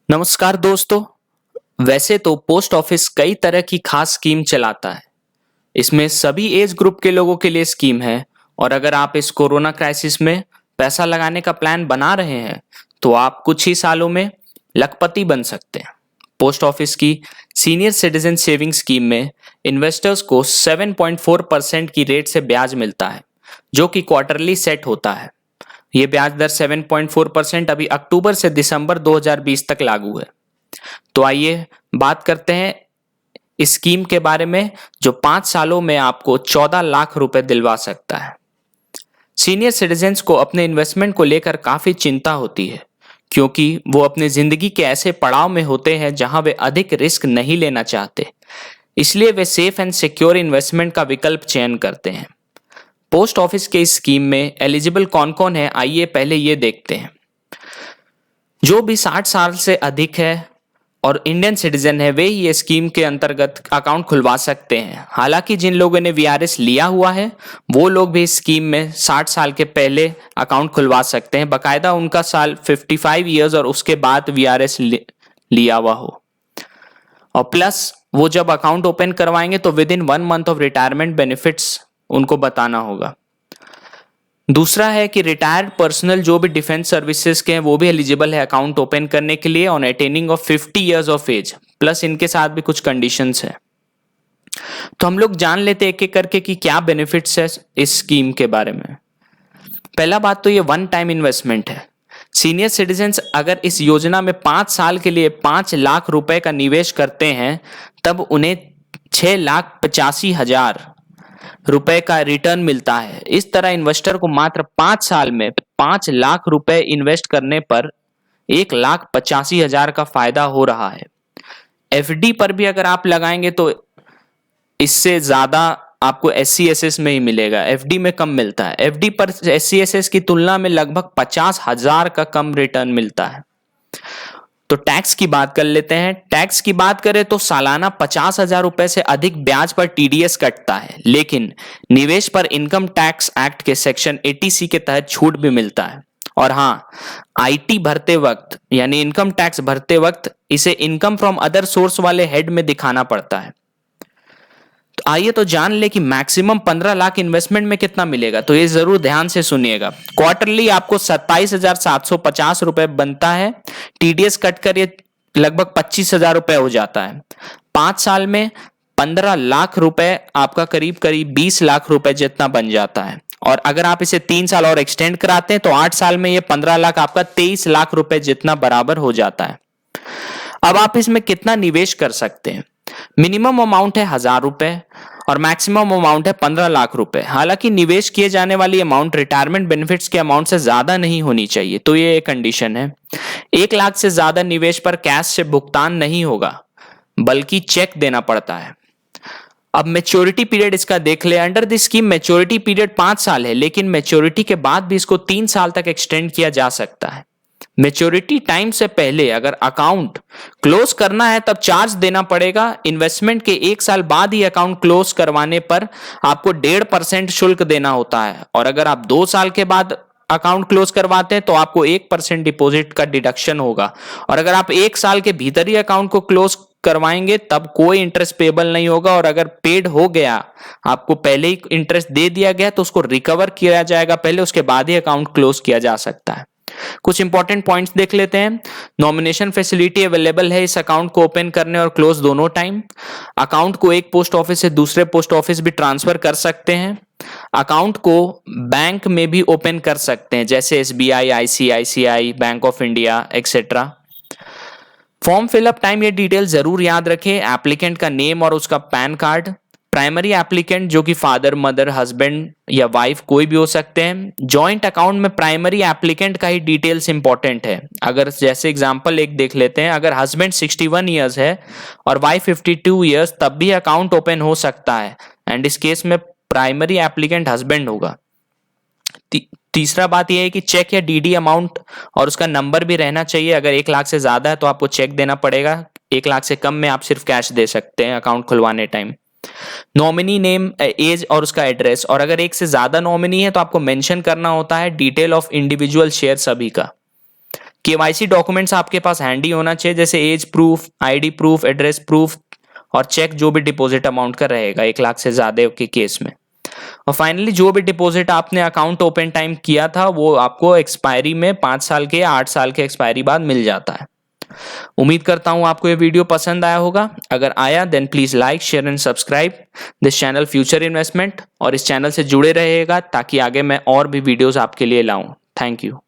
नमस्कार दोस्तों। वैसे तो पोस्ट ऑफिस कई तरह की खास स्कीम चलाता है। इसमें सभी एज ग्रुप के लोगों के लिए स्कीम है। और अगर आप इस कोरोना क्राइसिस में पैसा लगाने का प्लान बना रहे हैं तो आप कुछ ही सालों में लखपति बन सकते हैं। पोस्ट ऑफिस की सीनियर सिटीजन सेविंग स्कीम में इन्वेस्टर्स को 7.4% की रेट से ब्याज मिलता है, जो कि क्वार्टरली सेट होता है। ये ब्याज दर 7.4% अभी अक्टूबर से दिसंबर 2020 तक लागू है। तो आइए बात करते हैं इस स्कीम के बारे में, जो 5 सालों में आपको 14 लाख रुपए दिलवा सकता है। सीनियर सिटीजन्स को अपने इन्वेस्टमेंट को लेकर काफी चिंता होती है, क्योंकि वो अपने जिंदगी के ऐसे पड़ाव में होते हैं जहां वे अधिक रिस्क नहीं लेना चाहते। इसलिए वे सेफ एंड सिक्योर इन्वेस्टमेंट का विकल्प चयन करते हैं। पोस्ट ऑफिस के इस स्कीम में एलिजिबल कौन कौन है, आइए पहले ये देखते हैं। जो भी 60 साल से अधिक है और इंडियन सिटीजन है, वे ही ये स्कीम के अंतर्गत अकाउंट खुलवा सकते हैं। हालांकि जिन लोगों ने वीआरएस लिया हुआ है वो लोग भी इस स्कीम में 60 साल के पहले अकाउंट खुलवा सकते हैं, बाकायदा उनका साल 55 ईयर्स और उसके बाद वीआरएस लिया हुआ हो। और प्लस वो जब अकाउंट ओपन करवाएंगे तो with in 1 month of retirement benefits उनको बताना होगा। दूसरा है कि रिटायर्ड पर्सनल जो भी डिफेंस सर्विसेज के हैं वो भी एलिजिबल है अकाउंट ओपन करने के लिए on attaining of 50 years of age, plus इनके साथ भी कुछ कंडीशंस है। तो हम लोग जान लेते हैं एक एक करके कि क्या बेनिफिट्स है इस स्कीम के बारे में। पहला बात तो ये 1 टाइम इन्वेस्टमेंट है। सीनियर सिटीजन्स अगर इस योजना में 5 साल के लिए 5 लाख रुपए का निवेश करते हैं तब उन्हें 6,85,000 रुपए का रिटर्न मिलता है। इस तरह इन्वेस्टर को मात्र 5 साल में 5 लाख रुपए इन्वेस्ट करने पर 1,85,000 का फायदा हो रहा है। एफडी पर भी अगर आप लगाएंगे तो इससे ज्यादा आपको SCSS में ही मिलेगा। एफडी में कम मिलता है। एफडी पर SCSS की तुलना में लगभग 50,000 का कम रिटर्न मिलता है। तो टैक्स की बात कर लेते हैं। टैक्स की बात करें तो सालाना 50,000 रुपए से अधिक ब्याज पर TDS कटता है, लेकिन निवेश पर इनकम टैक्स एक्ट के सेक्शन 80C के तहत छूट भी मिलता है। और हाँ, IT भरते वक्त यानी इनकम टैक्स भरते वक्त इसे इनकम फ्रॉम अदर सोर्स वाले हेड में दिखाना पड़ता है। तो आइए तो जान ले कि मैक्सिमम 15 लाख इन्वेस्टमेंट में कितना मिलेगा। तो ये जरूर ध्यान से सुनिएगा। क्वार्टरली आपको 27,750 रुपए बनता है। TDS कट कर ये लगभग 25,000 रुपए हो जाता है। 5 साल में 15 लाख रुपए आपका करीब करीब 20 लाख रुपए जितना बन जाता है। और अगर आप इसे 3 साल और एक्सटेंड कराते हैं तो 8 साल में ये 15 लाख आपका 23 लाख रुपए जितना बराबर हो जाता है। अब आप इसमें कितना निवेश कर सकते हैं। मिनिमम अमाउंट है 1,000 रुपए और मैक्सिमम अमाउंट है 15 लाख रुपए। हालांकि निवेश किए जाने वाली अमाउंट रिटायरमेंट बेनिफिट्स के अमाउंट से ज्यादा नहीं होनी चाहिए, तो ये एक कंडीशन है। 1 लाख से ज्यादा निवेश पर कैश से भुगतान नहीं होगा, बल्कि चेक देना पड़ता है। अब मेच्योरिटी पीरियड इसका देख ले। Under this scheme maturity period 5 साल है, लेकिन मेच्योरिटी के बाद भी इसको 3 साल तक एक्सटेंड किया जा सकता है। मेच्योरिटी टाइम से पहले अगर अकाउंट क्लोज करना है तब चार्ज देना पड़ेगा। इन्वेस्टमेंट के 1 साल बाद ही अकाउंट क्लोज करवाने पर आपको 1.5% शुल्क देना होता है। और अगर आप 2 साल के बाद अकाउंट क्लोज करवाते हैं तो आपको 1% डिपॉजिट का डिडक्शन होगा। और अगर आप 1 साल के भीतर ही अकाउंट को क्लोज करवाएंगे तब कोई इंटरेस्ट पेबल नहीं होगा। और अगर पेड हो गया, आपको पहले ही इंटरेस्ट दे दिया गया, तो उसको रिकवर किया जाएगा पहले, उसके बाद ही अकाउंट क्लोज किया जा सकता है। कुछ इंपॉर्टेंट पॉइंट्स देख लेते हैं। नॉमिनेशन फैसिलिटी अवेलेबल है इस अकाउंट को ओपन करने और क्लोज दोनों टाइम। अकाउंट को एक पोस्ट ऑफिस से दूसरे पोस्ट ऑफिस भी ट्रांसफर कर सकते हैं। अकाउंट को बैंक में भी ओपन कर सकते हैं, जैसे SBI, ICICI, bank of India etcetera. Form fill up time ये डिटेल जरूर याद रखें। एप्लीकेंट का नेम और उसका पैन कार्ड। प्राइमरी एप्लीकेंट जो कि फादर, मदर, हस्बैंड या वाइफ कोई भी हो सकते हैं। जॉइंट अकाउंट में प्राइमरी एप्लीकेंट का ही डिटेल्स इंपॉर्टेंट है। अगर जैसे एग्जांपल एक देख लेते हैं, अगर हस्बैंड 61 ईयर्स है और वाइफ 52 ईयर्स, तब भी अकाउंट ओपन हो सकता है। एंड इस केस में प्राइमरी एप्लीकेंट हस्बैंड होगा। तीसरा बात यह है कि चेक या DD अमाउंट और उसका नंबर भी रहना चाहिए। अगर 1 लाख से ज्यादा है तो आपको चेक देना पड़ेगा। 1 लाख से कम में आप सिर्फ कैश दे सकते हैं अकाउंट खुलवाने टाइम। नॉमिनी नेम, एज और उसका एड्रेस। और अगर 1 से ज्यादा नॉमिनी है तो आपको मेंशन करना होता है डिटेल ऑफ इंडिविजुअल शेयर सभी का। केवाईसी डॉक्यूमेंट्स आपके पास हैंडी होना चाहिए, जैसे age proof, ID proof, address proof और चेक जो भी डिपॉजिट अमाउंट का रहेगा 1 लाख से ज्यादा के केस में। और फाइनली जो भी डिपॉजिट आपने अकाउंट ओपन टाइम किया था वो आपको एक्सपायरी में 5 साल के या 8 साल के एक्सपायरी बाद मिल जाता है। उम्मीद करता हूं आपको ये वीडियो पसंद आया होगा। अगर आया then please like, share and subscribe this channel future investment, और इस चैनल से जुड़े रहिएगा ताकि आगे मैं और भी वीडियोस आपके लिए लाऊं। Thank you.